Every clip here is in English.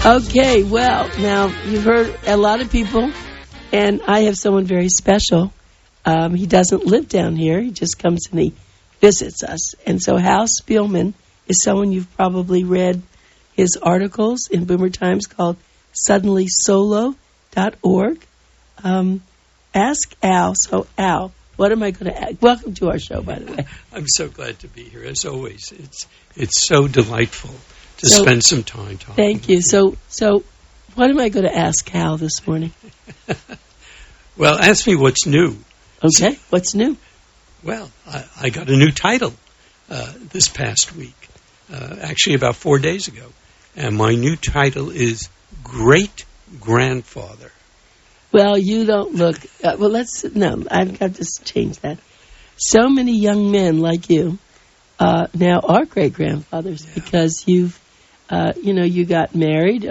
Okay, well, now you've heard a lot of people, and I have someone very special. He doesn't live down here. He just comes and he visits us. And so Hal Spielman is someone you've probably read his articles in Boomer Times called suddenlysolo.org. Ask Al. So, Al, what am I going to ask? Welcome to our show, by the way. I'm so glad to be here, as always. It's so delightful to spend some time talking. Thank you. So, what am I going to ask Hal this morning? Well, ask me what's new. Okay, what's new? Well, I got a new title this past week, actually about 4 days ago. And my new title is Great Grandfather. Well, you don't look... I've got to change that. So many young men like you now are great-grandfathers because you've, you got married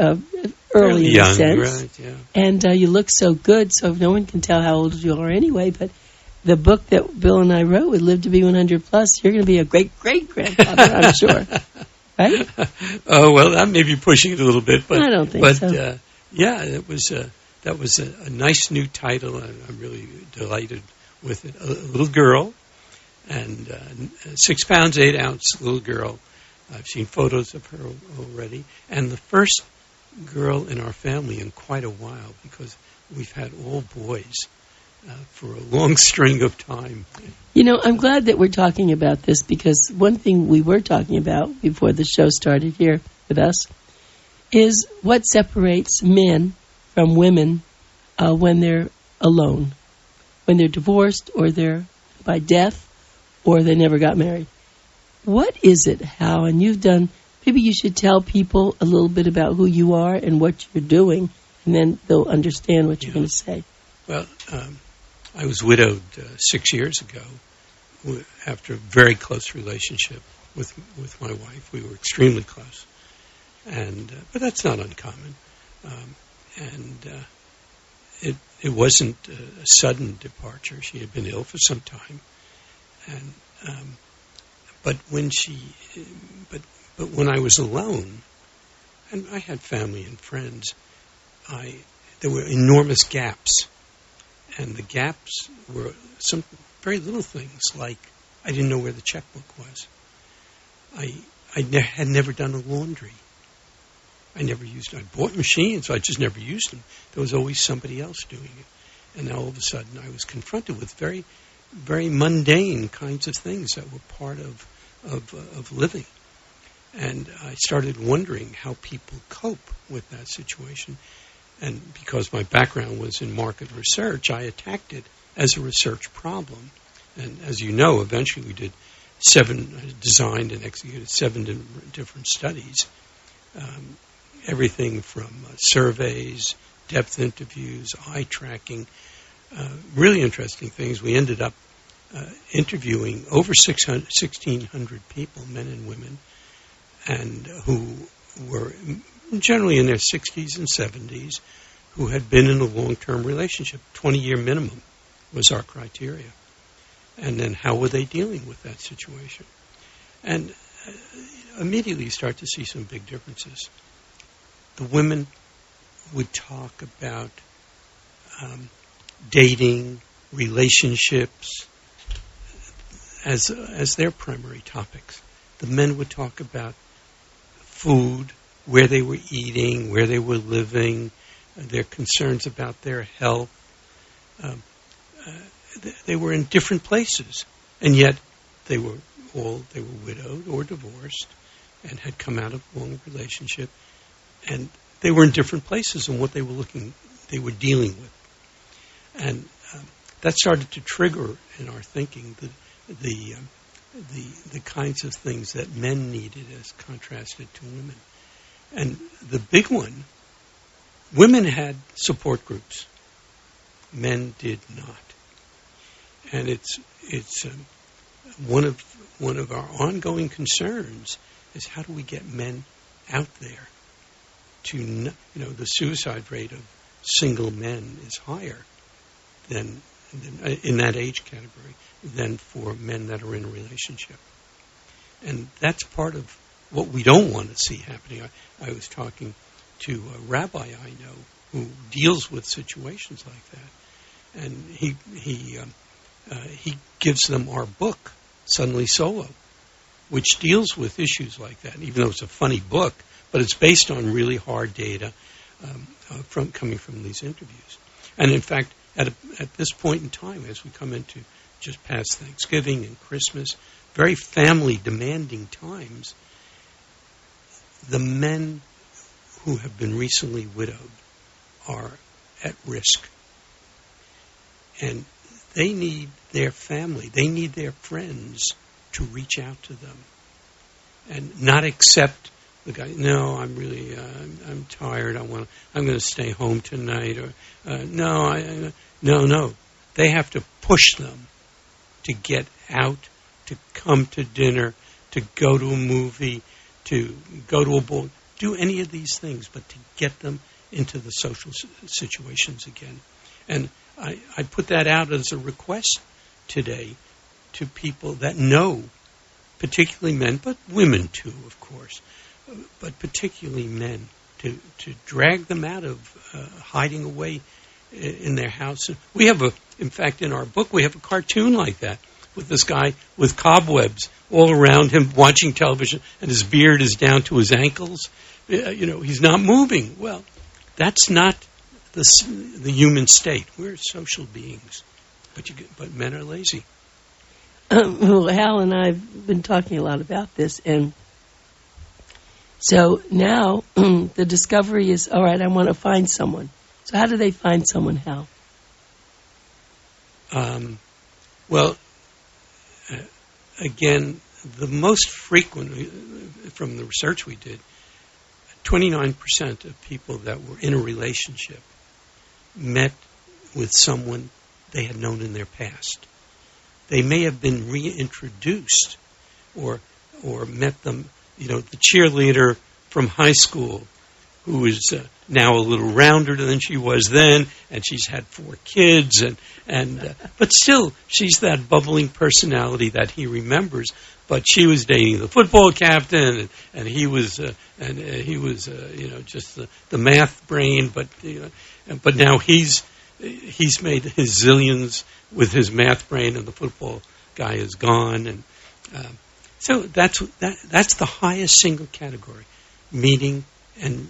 early in a sense. Right, yeah. And you look so good, so no one can tell how old you are anyway, but the book that Bill and I wrote, We Live to Be 100 Plus, you're going to be a great-great-grandfather, I'm sure. Right? Oh, well, that may be pushing it a little bit. But I don't think so. That was a nice new title, and I'm really delighted with it. A little girl, and 6 pounds, 8 ounce little girl. I've seen photos of her already. And the first girl in our family in quite a while, because we've had all boys for a long string of time. You know, I'm glad that we're talking about this, because one thing we were talking about before the show started here with us is what separates men from women when they're alone, when they're divorced or they're by death or they never got married. What is it, Hal? And you've done, maybe you should tell people a little bit about who you are and what you're doing, and then they'll understand what you're going to say. Well, I was widowed 6 years ago after a very close relationship with my wife. We were extremely close, but that's not uncommon. It wasn't a sudden departure. She had been ill for some time, but when I was alone, and I had family and friends, there were enormous gaps. And the gaps were some very little things, like I didn't know where the checkbook was. I had never done a laundry. I bought machines, so I just never used them. There was always somebody else doing it. And now all of a sudden I was confronted with very, very mundane kinds of things that were part of living. And I started wondering how people cope with that situation. And because my background was in market research, I attacked it as a research problem. And as you know, eventually we designed and executed 7 different studies. Everything from surveys, depth interviews, eye tracking, really interesting things. We ended up interviewing over 1,600 people, men and women, and who were generally in their 60s and 70s, who had been in a long-term relationship. 20-year minimum was our criteria. And then how were they dealing with that situation? And immediately you start to see some big differences. The women would talk about dating, relationships as their primary topics. The men would talk about food, where they were eating, where they were living, their concerns about their health. They were in different places, and yet they were widowed or divorced and had come out of a long relationship, and they were in different places in what they were dealing with. And that started to trigger in our thinking the kinds of things that men needed as contrasted to women. And the big one, women had support groups. Men did not. And it's one of our ongoing concerns is how do we get men out there to, the suicide rate of single men is higher than in that age category than for men that are in a relationship. And that's part of what we don't want to see happening. I was talking to a rabbi I know who deals with situations like that, and he gives them our book, Suddenly Solo, which deals with issues like that. Even though it's a funny book, but it's based on really hard data coming from these interviews. And in fact, at this point in time, as we come into just past Thanksgiving and Christmas, very family demanding times, the men who have been recently widowed are at risk. And they need their family, they need their friends to reach out to them and not accept the guy, no, I'm really, I'm tired, I'm going to stay home tonight, or no. They have to push them to get out, to come to dinner, to go to a movie, to go to a ball, do any of these things, but to get them into the social situations again. And I put that out as a request today to people that know, particularly men, but women too, of course, but particularly men, to drag them out of hiding away in their house. We have in fact, in our book, we have a cartoon like that with this guy with cobwebs all around him watching television, and his beard is down to his ankles. He's not moving. Well, that's not the human state. We're social beings, but men are lazy. Well, Hal and I have been talking a lot about this, and so now the discovery is, all right, I want to find someone. So how do they find someone, Hal? Again, the most frequent, from the research we did, 29% of people that were in a relationship met with someone they had known in their past. They may have been reintroduced or met them, the cheerleader from high school who is now a little rounder than she was then, and she's had 4 kids, but still she's that bubbling personality that he remembers. But she was dating the football captain, and he was just the math brain. But now he's made his zillions with his math brain, and the football guy is gone. And so that's the highest single category: meeting and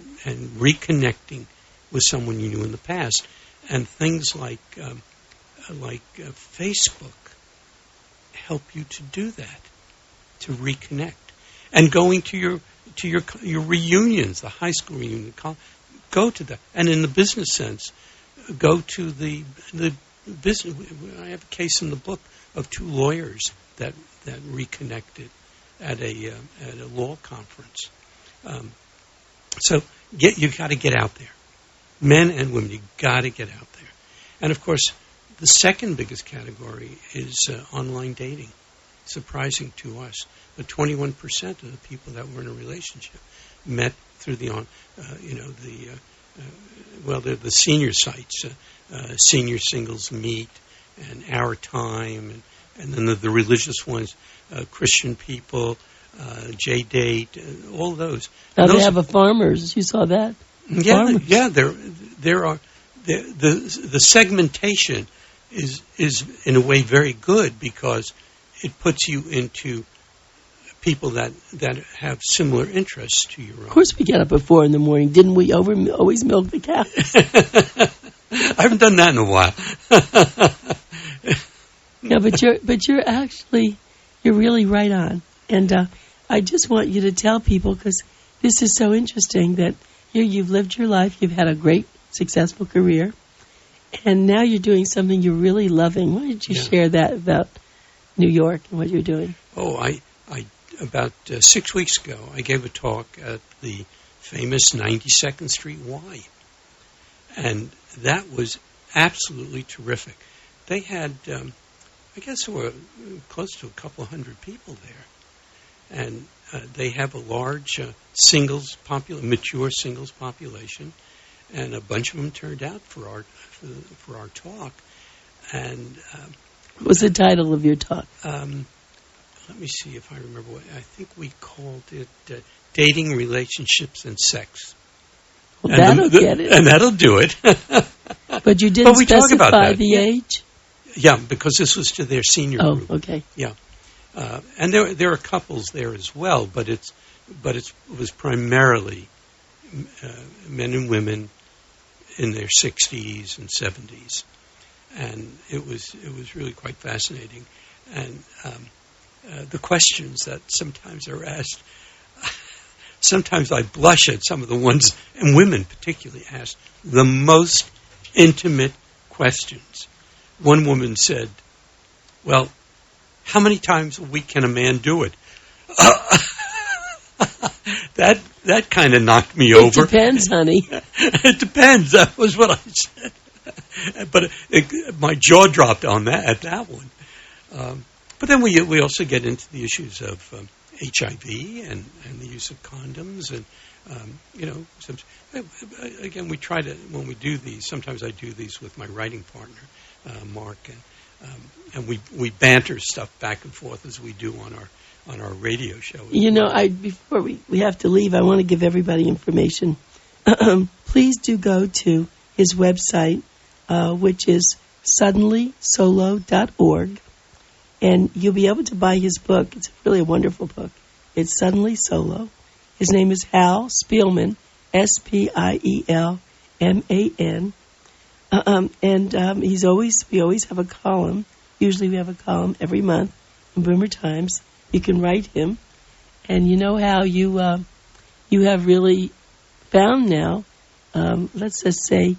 reconnecting with someone you knew in the past. And things like Facebook help you to do that, to reconnect. And going to your reunions, the high school reunion, go to that. And in the business sense, go to the business. I have a case in the book of 2 lawyers that reconnected at a law conference. So you got to get out there, men and women. You got to get out there. And of course, the second biggest category is online dating. Surprising to us, but 21% of the people that were in a relationship met through the senior sites, Senior Singles Meet, and Our Time, and then the religious ones, Christian People, J-Date, all those. Now they have a Farmers. You saw that? Yeah, Farmers. yeah. There are the segmentation is in a way very good, because it puts you into people that have similar interests to your own. Of course, we get up at 4 in the morning. Didn't we always milk the cows? I haven't done that in a while. No, but you're really right on. And I just want you to tell people, because this is so interesting, that here you've lived your life, you've had a great, successful career, and now you're doing something you're really loving. Why don't you share that about New York and what you're doing? Oh, I about 6 weeks ago, I gave a talk at the famous 92nd Street Y, and that was absolutely terrific. They had, I guess there were close to a couple of hundred people there, and they have a large mature singles population, and a bunch of them turned out for our talk. And what was the title of your talk? Let me see if I remember. I think we called it Dating, Relationships, and Sex. Well, that'll get it. And that'll do it. But you didn't we talk specify about that. the age? Yeah, because this was to their senior group. Oh, okay. Yeah. And there are couples there as well, but it was primarily men and women in their 60s and 70s, and it was really quite fascinating. And the questions that sometimes are asked, sometimes I blush at some of the ones, and women particularly ask the most intimate questions. One woman said, "Well, how many times a week can a man do it?" That kind of knocked me over. It depends, honey. It depends. That was what I said. But my jaw dropped on that at that one. But then we also get into the issues of HIV and the use of condoms, and again, we try to, when we do these. Sometimes I do these with my writing partner, Mark, and we banter stuff back and forth as we do on our radio show. Before we have to leave, I want to give everybody information. Please do go to his website, which is suddenlysolo.org, and you'll be able to buy his book. It's really a wonderful book. It's Suddenly Solo. His name is Hal Spielman, Spielman. We always have a column. Usually we have a column every month in Boomer Times. You can write him, and you know how you have really found now, let's just say,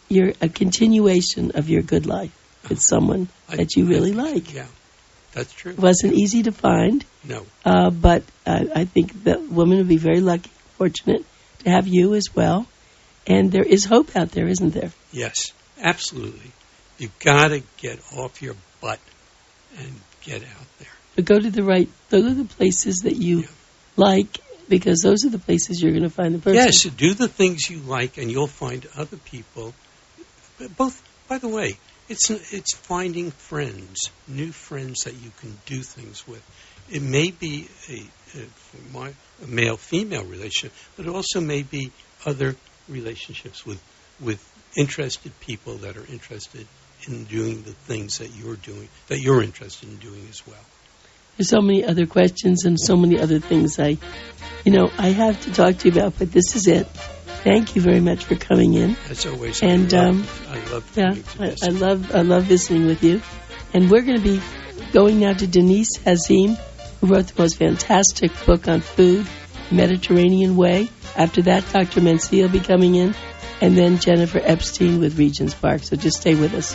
you're a continuation of your good life with someone that you really like. Yeah, that's true. It wasn't easy to find. No. But I think that woman would be very lucky, fortunate to have you as well. And there is hope out there, isn't there? Yes, absolutely. You've got to get off your butt and get out there. But those are the places that you like, because those are the places you're going to find the person. Yes, do the things you like, and you'll find other people. Both, by the way, it's finding friends, new friends that you can do things with. It may be a male-female relationship, but it also may be other relationships with interested people that are interested in doing the things that you're doing, that you're interested in doing as well. There's so many other questions and so many other things I have to talk to you about, but this is it. Thank you very much for coming in. As always, and I love visiting with you. And we're going to be going now to Denise Hazim, who wrote the most fantastic book on food, Mediterranean Way. After that, Dr. Mencia will be coming in, and then Jennifer Epstein with Regents Park. So just stay with us.